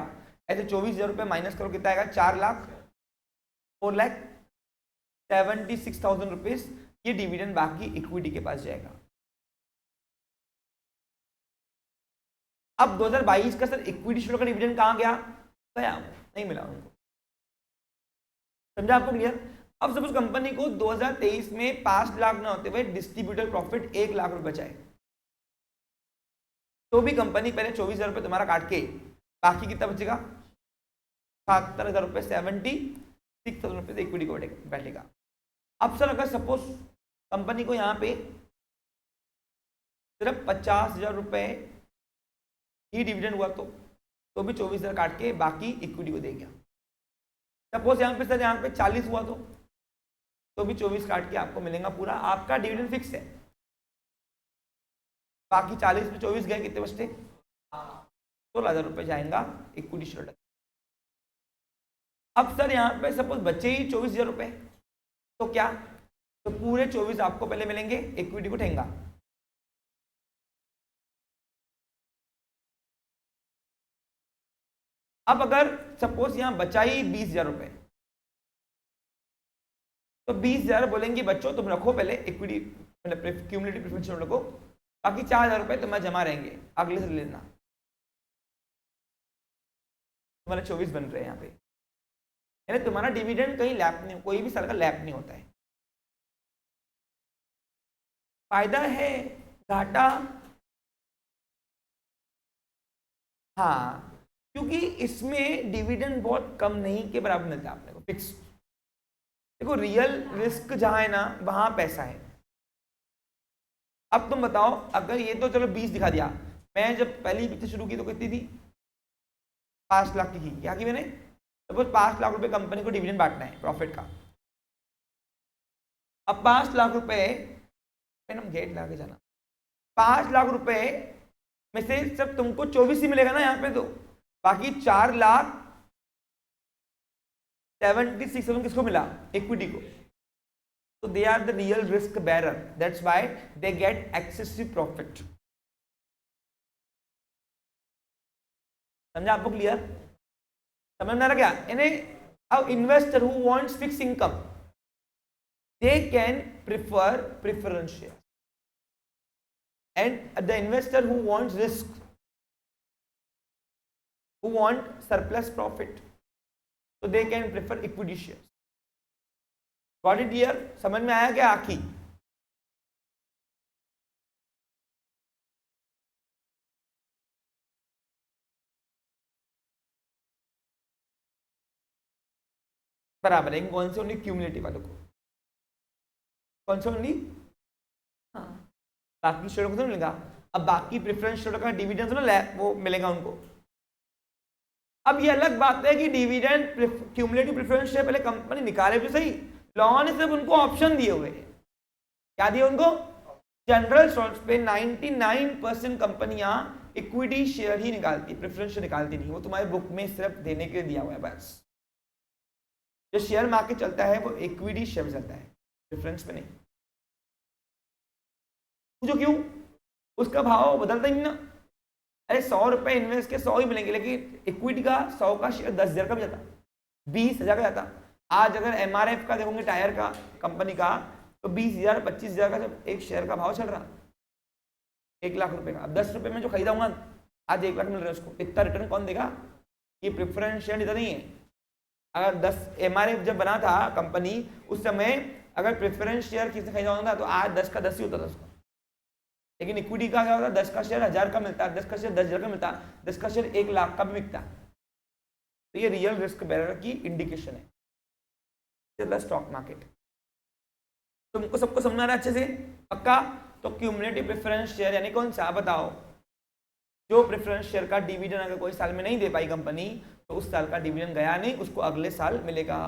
ऐसे 24,000 रुपये माइनस करो, कितना आएगा? 4,76,000 रुपीज ये डिविडेंड बाकी इक्विटी के पास जाएगा। अब 2022 का सर इक्विटी शेयर का डिविडेंड कहाँ गया? नहीं मिला उनको, समझा आपको क्लियर? अब सपोज कंपनी को 2023 में 5 लाख ना होते हुए डिस्ट्रीब्यूटर प्रॉफिट 1 लाख रुपए बचाए, तो भी कंपनी पहले 24,000 रुपये तुम्हारा काट के बाकी कितना बचेगा? 77,000 रुपये, 76,000 रुपये इक्विटी को बैठेगा। अब सर अगर सपोज कंपनी को यहाँ पे सिर्फ 50,000 रुपये ही डिविडेंड हुआ, तो भी 24,000 काट के बाकी इक्विटी को दे गया। सपोज यहाँ पे सर यहाँ पे 40 हुआ, तो भी 24 काट के आपको मिलेगा पूरा, आपका डिविडेंड फिक्स है। बाकी 40 में 24 गए, कितने बचते? 16,000 रुपये जाएगा इक्विटी शेयर। अब सर यहाँ पे सपोज बचे ही 24,000 रुपये, तो क्या? तो पूरे 24 आपको पहले मिलेंगे, इक्विटी को ठेंगा। अब अगर सपोज यहाँ बचा ही 20,000 रुपये, तो 20,000 बोलेंगे बच्चों तुम रखो पहले इक्विटी, मतलब क्यूमुलेटिव प्रेफरेंस शेयर को, बाकी 4,000 रुपये तुम्हारे जमा रहेंगे, अगले से लेना। तुम्हारे 24 बन रहे हैं यहाँ पे, यानी तुम्हारा डिविडेंड कहीं लैप नहीं, कोई भी साल का लैप नहीं होता है। फायदा है, घाटा? हाँ, क्योंकि इसमें डिविडेंड बहुत कम नहीं के बराबर मिलता है आपने को, फिक्स। देखो रियल रिस्क जहां है ना, वहां पैसा है। अब तुम बताओ, अगर ये तो चलो 20 दिखा दिया, मैं जब पहली पिक्चर शुरू की तो कितनी थी? 5 लाख की। क्या की मैंने? सपोज 5 लाख रुपए कंपनी को डिविडेंड बांटना है प्रॉफिट का। अब 5 लाख रुपए मैंने गेट लगा के जाना, 5 लाख रुपए में से सिर्फ तुमको 24 ही मिलेगा ना यहाँ पे, तो बाकी 4,76,000 किसको मिला? इक्विटी को। So they are the real risk bearer. That's why they get excessive profit. समझा आपको क्लियर? समझ में आ रहा क्या? यानी अब investor who wants fixed income, they can prefer preference shares, and the investor who wants risk, who want surplus profit, so they can prefer equity shares. Got it here? समझ में आया क्या आखिर? बराबर है। कौन से? ओनली क्यूमुलेटिव वालों को। कौन से? ओनली, हाँ, बाकी शेयर को तो मिलेगा। अब बाकी प्रेफरेंस शेयर का डिविडेंड ना वो मिलेगा उनको। अब ये अलग बात है कि डिविडेंड क्यूमुलेटिव प्रेफरेंस शेयर पहले कंपनी निकाले तो सही, लॉ ने सिर्फ उनको ऑप्शन दिए हुए हैं। क्या दिए उनको? जनरल स्टॉक्स पे 99% कंपनियां इक्विटी शेयर ही निकालती, प्रेफरेंस शेयर निकालती नहीं। वो तुम्हारे बुक में सिर्फ देने के लिए दिया हुआ है बस। जो शेयर मार्केट चलता है वो इक्विटी शेयर चलता है, प्रेफरेंस में नहीं। पूछो क्यों? उसका भाव बदलता ही नहीं ना। अरे 100 रुपए इन्वेस्ट के 100 ही मिलेंगे, लेकिन इक्विटी का 100 का शेयर 10,000 का भी जाता, 20,000 का जाता। आज अगर MRF का देखोगे, टायर का कंपनी का, तो 20,000 25,000 का जब एक शेयर का भाव चल रहा, 1 लाख रुपए का। अब 10 रुपए में जो खरीदा होगा आज 1 लाख मिल रहा है उसको, इतना रिटर्न कौन देगा? ये प्रेफरेंस शेयर इतना नहीं है। अगर 10 MRF जब बना था कंपनी, उस समय अगर प्रेफरेंस शेयर किसी खरीदा होता तो आज 10 का 10 ही होता था उसको। लेकिन इक्विटी का क्या होता है? 10 का शेयर 1000 का मिलता है, 10 का शेयर 10,000 का मिलता है, 10 का शेयर 1 लाख का भी बिकता है। तो ये रियल रिस्क बेरर की इंडिकेशन है स्टॉक मार्केट। तुमको सबको समझ आ रहा है अच्छे से? पक्का? तो क्यूमुलेटिव प्रेफरेंस शेयर यानी कौन सा बताओ? जो प्रेफरेंस शेयर का डिविडेंड अगर कोई साल में नहीं दे पाई कंपनी, तो उस साल का डिविडेंड गया नहीं, उसको अगले साल मिलेगा।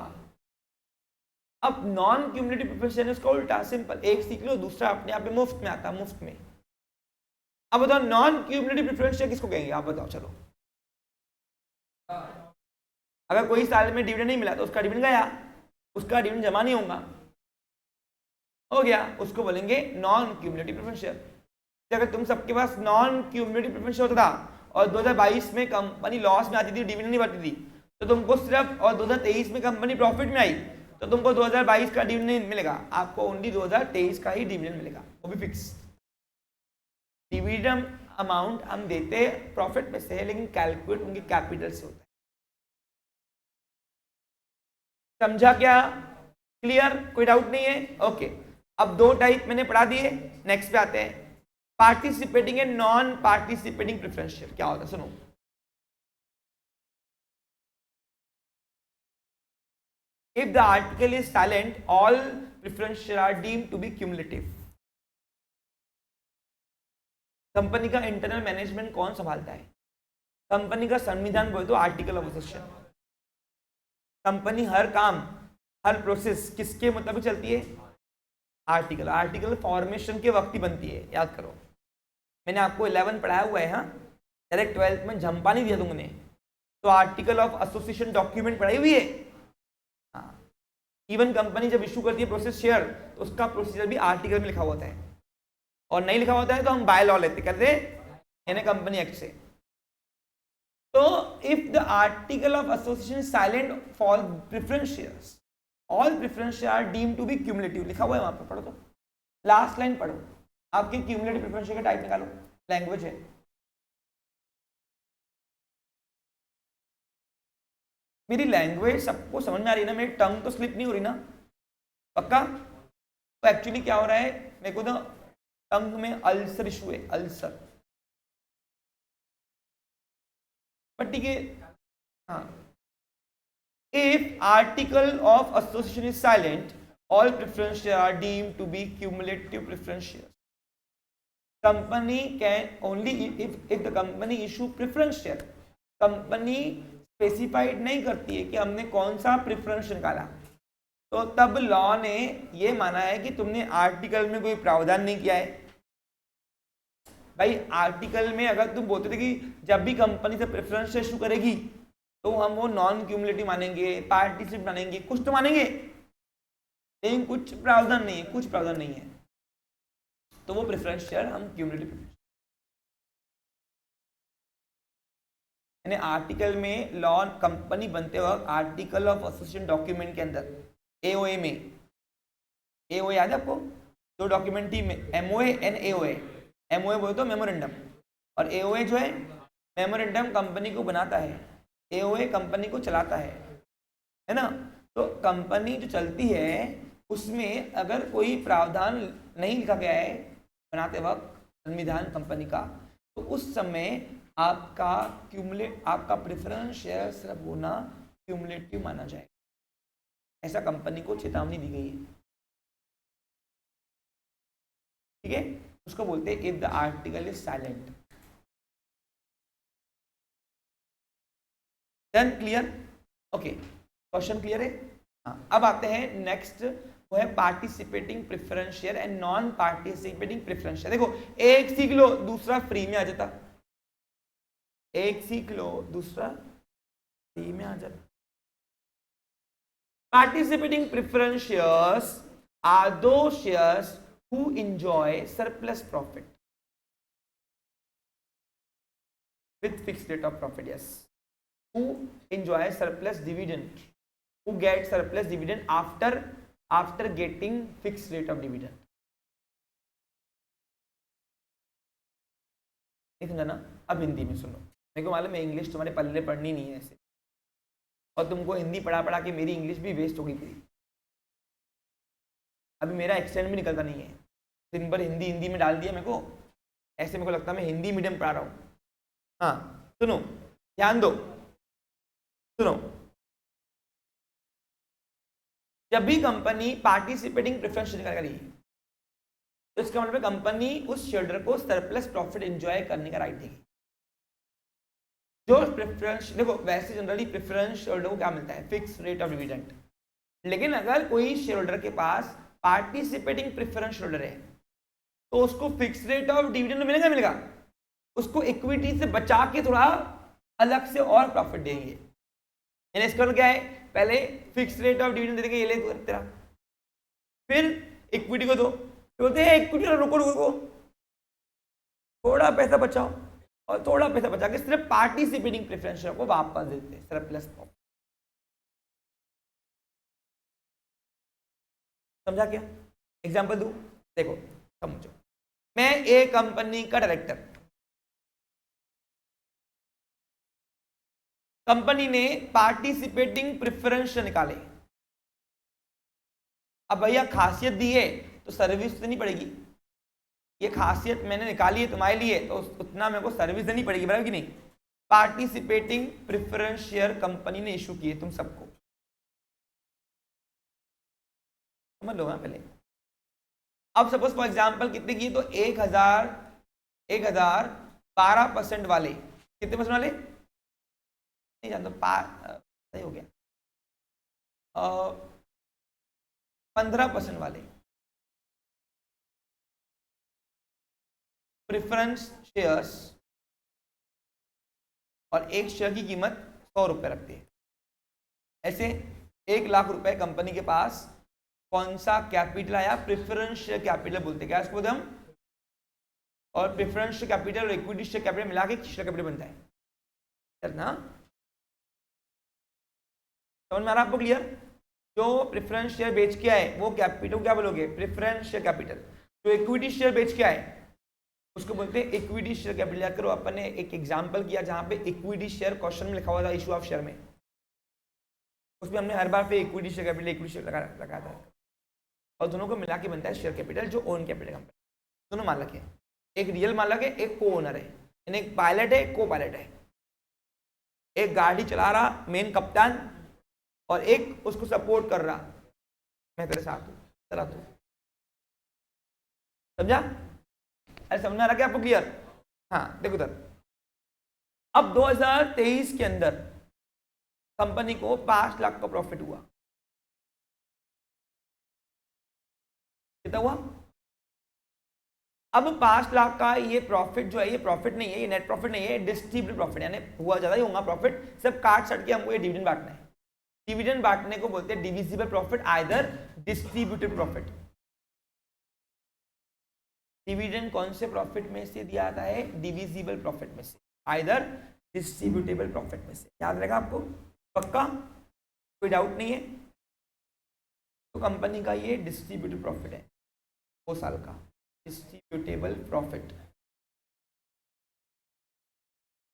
अब नॉन क्यूमुलेटिव प्रेफरेंस शेयर उसका उल्टा, सिंपल, एक सीख लो, दूसरा अपने आप में मुफ्त में आता, मुफ्त में। अब बताओ नॉन क्यूमुलेटिव प्रेफरेंस शेयर किसको कहेंगे? आप बताओ चलो। अगर कोई साल में डिविडेंड नहीं मिला तो उसका डिविडेंड गया, उसका डिविडेंड जमा नहीं होगा, हो गया, उसको बोलेंगे नॉन क्यूमुलेटिव प्रेफरेंस शेयर। अगर तुम सबके पास नॉन क्यूमुलेटिव प्रेफरेंस शेयर होता था और 2022 में कंपनी लॉस में आती थी, डिविडेंड नहीं बढ़ती थी, तो तुमको सिर्फ, और 2023 में कंपनी प्रॉफिट में आई तो तुमको 2022 का डिविडेंड नहीं मिलेगा, आपको ओनली 2023 का ही डिविडेंड मिलेगा, वो भी फिक्स। डिविडेंड अमाउंट हम देते प्रॉफिट में से, लेकिन कैलकुलेट उनके कैपिटल से होता है। समझा क्या? क्लियर? कोई डाउट नहीं है? ओके। अब 2 टाइप मैंने पढ़ा दिए, नेक्स्ट पे आते हैं। Participating and non participating preference share क्या होता है? सुनो, if the article is silent, all preference shares are deemed to be cumulative. Company का इंटरनल मैनेजमेंट कौन संभालता है? कंपनी का संविधान बोले तो आर्टिकल ऑफ एसोसिएशन। कंपनी हर काम, हर प्रोसेस किसके मुताबिक चलती है? आर्टिकल। आर्टिकल फॉर्मेशन के वक्त ही बनती है, याद करो। मैंने आपको 11 पढ़ाया हुआ है, हाँ, डायरेक्ट 12th में झंपा नहीं दिया तुमने। तो आर्टिकल ऑफ एसोसिएशन डॉक्यूमेंट पढ़ाई हुई है। इवन कंपनी जब इशू करती है प्रोसेस शेयर, तो उसका प्रोसीजर भी आर्टिकल में लिखा होता है, और नहीं लिखा होता है तो हम बाय लॉ लेते करते यानी कंपनी एक्ट से। तो if the article of association silent for preference shares, all preference share are deemed to be cumulative, लिखा हुआ है वहां पर, पढ़ो तो, लास्ट लाइन पढ़ो, आपके क्यूमुलेटिव प्रेफरेंस शेयर का टाइप निकालो, लैंग्वेज है। मेरी लैंग्वेज सबको समझ में आ रही है ना? मेरी टंग तो स्लिप नहीं हो रही ना? पक्का? तो एक्चुअली क्या हो रहा है, मेरे को ना टंग में अल्सर इशू है, अल्सर। बट ठीक है, हाँ। If article of association is silent, all preference share are deemed to be cumulative preference share. Company can only if the company issue preference share. Company specified नहीं करती है कि हमने कौन सा प्रेफरेंस निकाला, तो तब लॉ ने ये माना है कि तुमने आर्टिकल में कोई प्रावधान नहीं किया है। भाई आर्टिकल में अगर तुम बोलते थे कि जब भी कंपनी से प्रेफरेंस इशू करेगी तो हम वो नॉन क्यूमुलेटिव मानेंगे, पार्टिसिपेट मानेंगे, कुछ तो मानेंगे, लेकिन कुछ प्रावधान नहीं है, कुछ प्रावधान नहीं है, तो वो प्रेफरेंस शेयर हम क्यूमुलेटिव। यानी आर्टिकल में लॉ कंपनी बनते वक्त आर्टिकल ऑफ एसोसिएशन डॉक्यूमेंट के अंदर एओए में, एओए याद है आपको? दो डॉक्यूमेंट थी, एमओए एंड एओए। एमओए बोले तो मेमोरेंडम, और एओए जो है मेमोरेंडम कंपनी को बनाता है, एओए कंपनी को चलाता है ना? तो कंपनी जो चलती है उसमें अगर कोई प्रावधान नहीं लिखा गया है बनाते वक्त संविधान कंपनी का, तो उस समय आपका आपका प्रेफरेंस शेयर सिर्फ होना क्यूमुलेटिव माना जाए। ऐसा कंपनी को चेतावनी दी गई है, ठीक है? उसको बोलते हैं if the article is silent. Done? Clear? Okay, question clear है? हाँ, अब आते हैं नेक्स्ट वो है participating preference share and non participating preference share. देखो, एक सीख लो दूसरा फ्री में आ जाता, एक सीख लो दूसरा फ्री में आ जाता। पार्टिसिपेटिंग प्रेफरेंस शेयर्स आर दो shares who enjoy surplus profit with fixed rate of profit. Yes, who enjoy surplus dividend, who get surplus dividend after getting fixed rate of dividend. नहीं समझा ना? अब हिंदी में सुनो, मेरे को मालूम है इंग्लिश तुम्हारे पल्ले पढ़नी नहीं है ऐसे, और तुमको हिंदी पढ़ा पढ़ा के मेरी इंग्लिश भी वेस्ट हो गई पूरी। अभी मेरा एक्सेंट भी निकलता नहीं है, दिन भर हिंदी हिंदी में डाल दिया मेरे को, ऐसे मेरे को लगता है मैं हिंदी मीडियम पढ़ा रहा हूँ। हाँ सुनो, ध्यान दो, सुनो, जब भी कंपनी पार्टिसिपेटिंग प्रेफरेंस शेयर करेगी तो इसका मतलब कंपनी उस शेयरहोल्डर को सरप्लस प्रॉफिट एंजॉय करने का राइट देगी। जो प्रेफरेंस, देखो वैसे जनरली प्रेफरेंस शेयरहोल्डर को क्या मिलता है? Fix rate of dividend. लेकिन अगर कोई शेयरहोल्डर के पास पार्टिसिपेटिंग प्रेफरेंस शेयरहोल्डर है तो उसको फिक्स रेट ऑफ डिविडेंड मिलेगा, मिलेगा, उसको इक्विटी से बचा के थोड़ा अलग से और प्रॉफिट देंगे। यानी इसका क्या है, पहले फिक्स रेट ऑफ डिविडेंड देंगे, ये ले तो तेरा, फिर इक्विटी को दो, तो बोलते हैं इक्विटी रुको रुको, थोड़ा पैसा बचाओ, और थोड़ा पैसा बचा के सिर्फ पार्टिसिपेटिंग प्रेफरेंस को वापस देते हैं सरप्लस प्रॉफिट। समझा क्या? एग्जांपल दूं, देखो समझो, मैं एक कंपनी का डायरेक्टर, कंपनी ने पार्टिसिपेटिंग प्रेफरेंस निकाले। अब भैया खासियत दी है तो सर्विस देनी पड़ेगी, ये खासियत मैंने निकाली है तुम्हारे लिए तो उतना मेरे को सर्विस देनी पड़ेगी, बराबर कि नहीं? पार्टिसिपेटिंग प्रेफरेंस शेयर कंपनी ने इशू किए तुम सबको, समझ लो। हाँ पहले, अब सपोज फॉर एग्जांपल कितने की, तो 1012% वाले, कितने परसेंट वाले नहीं जानता, सही हो गया, 15% वाले प्रेफरेंस शेयर्स, और एक शेयर की कीमत 100 रुपये रखती है। ऐसे 1 लाख रुपए कंपनी के पास कौन सा कैपिटल आया? प्रेफरेंस शेयर कैपिटल बोलते हैं, क्या इसको बोलते हम? और प्रेफरेंस शेयर कैपिटल और इक्विटी शेयर कैपिटल मिला के शेयर कैपिटल बनता है, ना? समझ में आ रहा आपको? क्लियर? जो प्रेफरेंस शेयर बेच के आए वो कैपिटल क्या बोलोगे? Preference share capital. जो इक्विटी शेयर बेच के आए उसको बोलते हैं इक्विटी शेयर कैपिटल। याद करो, अपन ने एक एग्जांपल किया जहां पे इक्विटी शेयर क्वेश्चन में लिखा हुआ था, इशू ऑफ शेयर में, उसमें हमने हर बार पे equity share capital, equity share लगाया था, और दोनों को मिला के बनता है शेयर कैपिटल, जो ओन कैपिटल कंपनी। दोनों मालक है, एक रियल मालक है, एक को ओनर है, यानी एक पायलट है, को पायलट है, एक गाड़ी चला रहा मेन कप्तान, और एक उसको सपोर्ट कर रहा, मैं तेरे साथ हूं, चला तू। समझा? अरे समझ में आ रहा क्या आपको? क्लियर? हाँ देखो इधर, अब 2023 के अंदर कंपनी को 5 लाख का प्रॉफिट हुआ। कितना हुआ? अब 5 लाख का ये प्रॉफिट जो है, ये प्रॉफिट नहीं है, ये नेट प्रॉफिट नहीं है, डिस्ट्रीब्यूटेड प्रॉफिट, यानी हुआ ज्यादा ही होगा प्रॉफिट, सब काट सट के हमको ये डिविडेंड बांटना है। डिविडेंड बांटने को बोलते हैं divisible profit, either distributed profit. Dividend कौन से प्रॉफिट में से दिया जाता है? डिविजिबल प्रॉफिट में से, आइदर डिस्ट्रीब्यूटेबल प्रॉफिट में से। याद रहेगा आपको? पक्का? कोई डाउट नहीं है? तो कंपनी का ये डिस्ट्रीब्यूटेड प्रॉफिट है, 2 साल का डिस्ट्रीब्यूटेबल प्रॉफिट।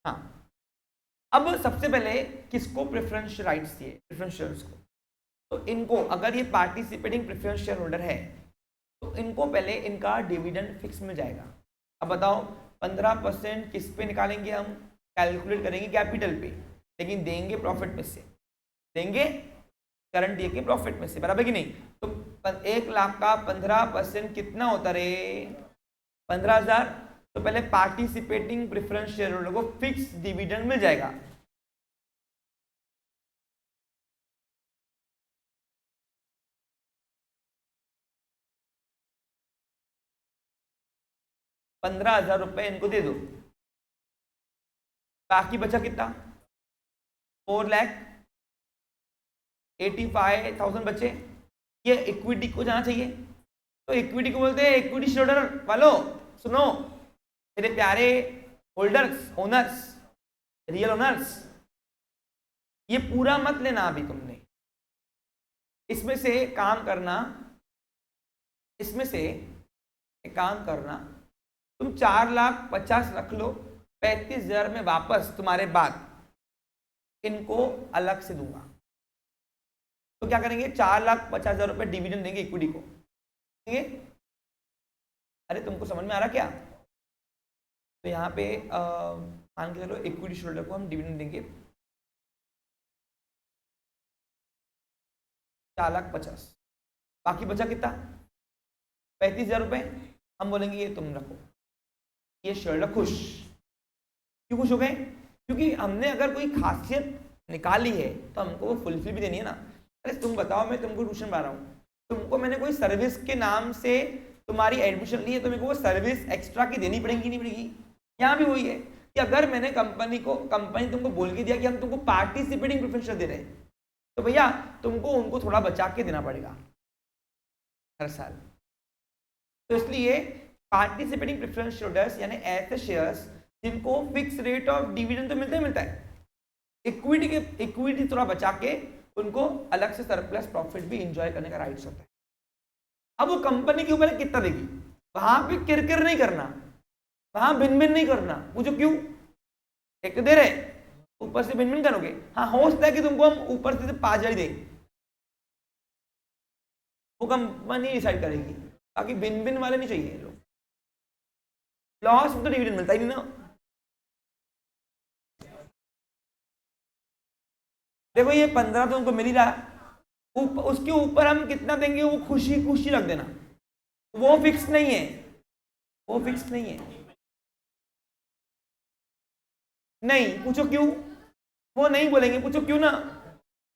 हाँ, अब सबसे पहले किसको प्रेफरेंस राइट्स दिए? प्रेफरेंस शेयर्स को। तो इनको, अगर ये पार्टिसिपेटिंग प्रेफरेंस शेयर होल्डर है तो इनको पहले इनका डिविडेंड फिक्स मिल जाएगा। अब बताओ 15% किस पे निकालेंगे हम? कैलकुलेट करेंगे कैपिटल पे, लेकिन देंगे प्रॉफिट में से, देंगे करंट ईयर के प्रॉफिट में से, बराबर कि नहीं? तो 1 लाख का 15% कितना होता रे? 15,000। तो पहले पार्टिसिपेटिंग प्रेफरेंस शेयर होल्डर को फिक्स डिविडेंड मिल जाएगा। 15,000 रुपये इनको दे दो, बाकी बचा कितना, 4,85,000 बचे। ये इक्विटी को जाना चाहिए, तो इक्विटी को बोलते हैं इक्विटी शेयर होल्डर वालों, सुनो मेरे प्यारे होल्डर्स, ओनर्स, रियल ओनर्स, ये पूरा मत लेना अभी तुमने, इसमें से काम करना, इसमें से एक काम करना, तुम 4,50,000 रख लो, 35,000 में वापस तुम्हारे बाद इनको अलग से दूंगा। तो क्या करेंगे, 4,50,000 रुपये डिविडेंड देंगे इक्विटी को, देंगे। अरे तुमको समझ में आ रहा क्या? तो यहाँ पे मान के चलो इक्विटी शेयरहोल्डर को हम डिविडेंड देंगे 4,50,000, बाकी बचा कितना, 35,000 रुपये। हम बोलेंगे ये तुम रखो, ये शेयरहोल्डर खुश। क्यों खुश हो गए? क्योंकि हमने अगर कोई खासियत निकाली है तो हमको वो फुलफिल भी देनी है ना। अरे तुम बताओ, मैं तुमको ट्यूशन पढ़ा रहा हूँ, तुमको मैंने कोई सर्विस के नाम से तुम्हारी एडमिशन ली है, तो मेरे को वो सर्विस एक्स्ट्रा की देनी पड़ेगी नहीं पड़ेगी? यहाँ भी वही है कि अगर मैंने कंपनी तुमको बोल के दिया कि हम तुमको पार्टिसिपेटिंग प्रेफरेंस दे रहे हैं, तो भैया तुमको उनको थोड़ा बचा के देना पड़ेगा हर साल। तो इसलिए पार्टिसिपेटिंग प्रेफरेंस शेयर्स यानी ऐसे शेयर्स जिनको फिक्स रेट ऑफ डिविडेंड तो मिलता है, इक्विटी थोड़ा बचा के उनको अलग से सरप्लस प्रॉफिट भी इंजॉय करने का राइट्स होता है। अब वो कंपनी के ऊपर कितना देगी, वहां पे किरकिर नहीं करना, वहां भिन भिन नहीं करना। पूछो क्यों? एक दे रहे ऊपर से भिन भिन करोगे? हाँ, हो सकता है कि तुमको हम ऊपर से 5,000 दें, वो कंपनी डिसाइड करेगी, बाकी भिन भिन वाले नहीं चाहिए लोग। लॉस में तो डिविडेंड मिलता ही नहीं ना। देखो ये 15 तो उनको मिल ही रहा, उसके ऊपर हम कितना देंगे वो खुशी खुशी रख देना, वो फिक्स नहीं है, वो फिक्स नहीं है। नहीं, पूछो क्यों? वो नहीं बोलेंगे, पूछो क्यों ना।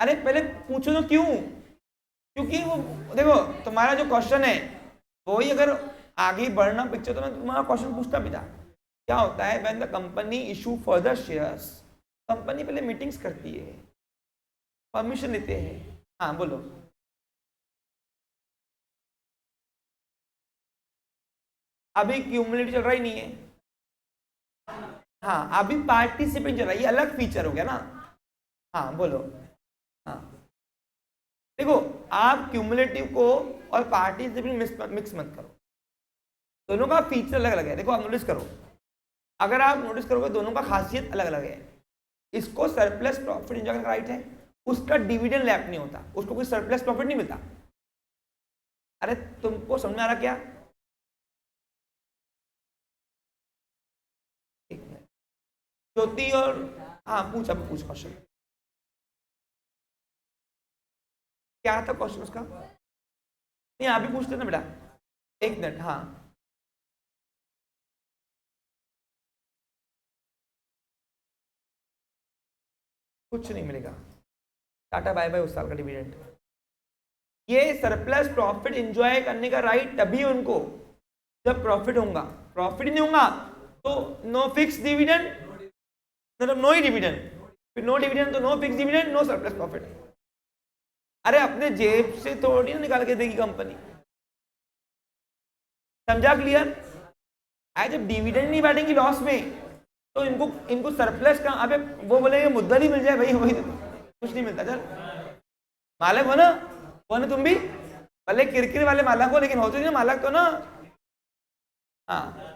अरे पहले पूछो तो क्यों? क्योंकि वो देखो तुम्हारा जो क्वेश्चन है वही अगर आगे बढ़ना पिक्चर, तो मैं तुम्हारा क्वेश्चन पूछता भी था। क्या होता है when the company issue further shares, company पहले मीटिंग्स करती है, परमिशन लेते हैं। हाँ बोलो। अभी क्यूमुलेटिव चल रहा ही नहीं है। हाँ अभी पार्टिसिपेंट चल रहा है, ये अलग फीचर हो गया ना। हाँ बोलो। हाँ देखो, आप क्यूमुलेटिव को और पार्टिसिपेंट मिक्स मत करो, दोनों का फीचर अलग अलग है। देखो आप नोटिस करो, अगर आप नोटिस करोगे दोनों का खासियत अलग अलग है। इसको सरप्लस प्रॉफिट एंजॉय करने का राइट है, उसका डिविडेंड लैप नहीं होता, उसको कोई सरप्लस प्रॉफिट नहीं मिलता। अरे तुमको समझ में आ रहा क्या? ज्योति और हाँ पूछ, अब पूछ क्वेश्चन, क्या था क्वेश्चन उसका? नहीं आप भी पूछते ना बेटा, एक मिनट। हाँ कुछ नहीं मिलेगा, टाटा बाय बाय उस साल का डिविडेंड। ये सरप्लस प्रॉफिट एंजॉय करने का राइट तभी उनको जब प्रॉफिट होगा, प्रॉफिट नहीं होगा तो नो फिक्स डिविडेंड, मतलब नो ही डिविडेंड, फिर नो डिविडेंड तो no fix dividend, no surplus profit. अरे अपने जेब से थोड़ी ना निकाल के देगी कंपनी, समझा? क्लियर? आज जब डिविडेंड नहीं बैठेंगी लॉस में, तो इनको सरप्लस का, अबे वो बोलेंगे मुद्दा ही मिल जाए भाई, वही कुछ नहीं मिलता। चल मालक हो ना तुम भी, भले किरकिर वाले मालक हो, लेकिन हो तो नहीं मालक तो ना। हाँ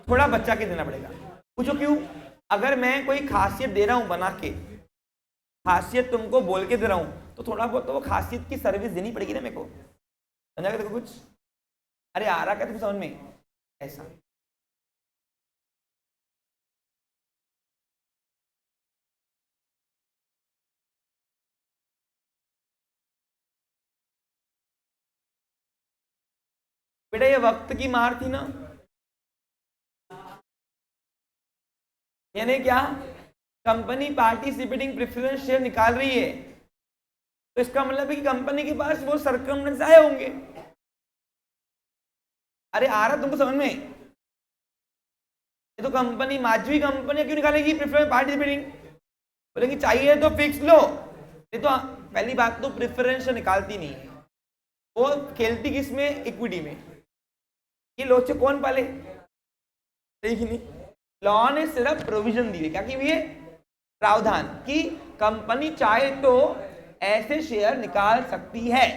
थोड़ा बच्चा के देना पड़ेगा। पूछो क्यों? अगर मैं कोई खासियत दे रहा हूं बना के, खासियत तुमको बोल के दे रहा हूं, तो थोड़ा बहुत तो वो खासियत की सर्विस देनी पड़ेगी ना मेरे को, समझा? देखो कुछ, अरे आ रहा क्या तुम समझ में? ऐसा बेटा, ये वक्त की मार थी ना। यानी क्या? कंपनी पार्टिसिपेटिंग प्रेफरेंस शेयर निकाल रही है, तो इसका मतलब है कि कंपनी के पास वो सर्कमस्टेंस आए होंगे। अरे आ रहा तुमको समझ में? ये तो कंपनी, माजवी कंपनी क्यों निकालेगी प्रेफरेंस पार्टिसिपेटिंग? बोलेंगे चाहिए तो फिक्स लो। ये तो पहली बात तो प्रेफरेंस निकालती नहीं है, वो खेलती किस में? इक्विटी में। ये लोचे कौन पाले? सही नहीं। लॉ ने सिर्फ प्रोविजन दी है, क्या की हुई है? प्रावधान कि कंपनी चाहे तो ऐसे शेयर निकाल सकती है।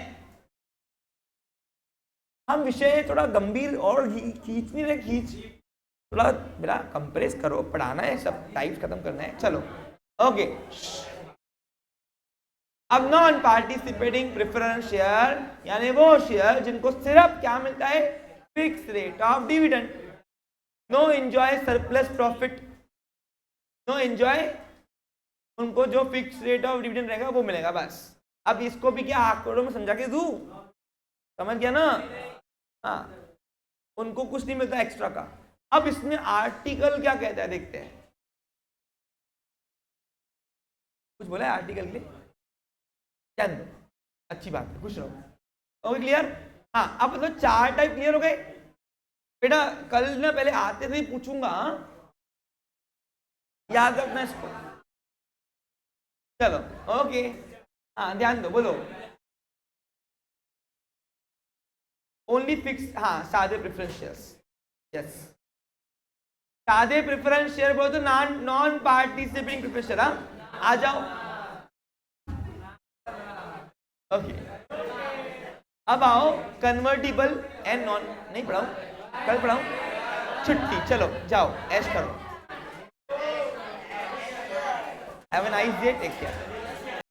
हम विषय थोड़ा गंभीर और खींच नहीं रहे, खींच थोड़ा मेरा कंप्रेस करो, पढ़ाना है, सब टाइप्स खत्म करना है। चलो ओके। अब नॉन पार्टिसिपेटिंग प्रेफरेंस शेयर यानी वो शेयर जिनको सिर्फ क्या मिलता है? Fix rate of dividend. No enjoy surplus profit, no enjoy, उनको जो फिक्स रेट ऑफ डिविडेंड रहेगा वो मिलेगा बस। अब इसको भी क्या आंकड़ों में समझा के दूं? समझ गया ना? हाँ, उनको कुछ नहीं मिलता एक्स्ट्रा का। अब इसमें आर्टिकल क्या कहता है देखते हैं। कुछ बोला है आर्टिकल के लिए? ध्यान दो, अच्छी बात है, खुश रहो। Okay clear? हाँ, अब मतलब 4 टाइप क्लियर हो गए बेटा। कल ना पहले आते थे पूछूंगा, याद रखना इसको। चलो ओके। हाँ ध्यान दो, बोलो। ओनली फिक्स, हाँ सादे प्रेफरेंस शेयर्स। यस, सादे प्रेफरेंस शेयर बोलो तो नॉन पार्टिसिपेटिंग प्रेफरेंस शेयर। आ जाओ ओके। अब आओ कन्वर्टिबल एंड नॉन, नहीं पढ़ाऊं? कल पढ़ाऊं? छुट्टी, चलो जाओ ऐश करो। Have a nice day, take care.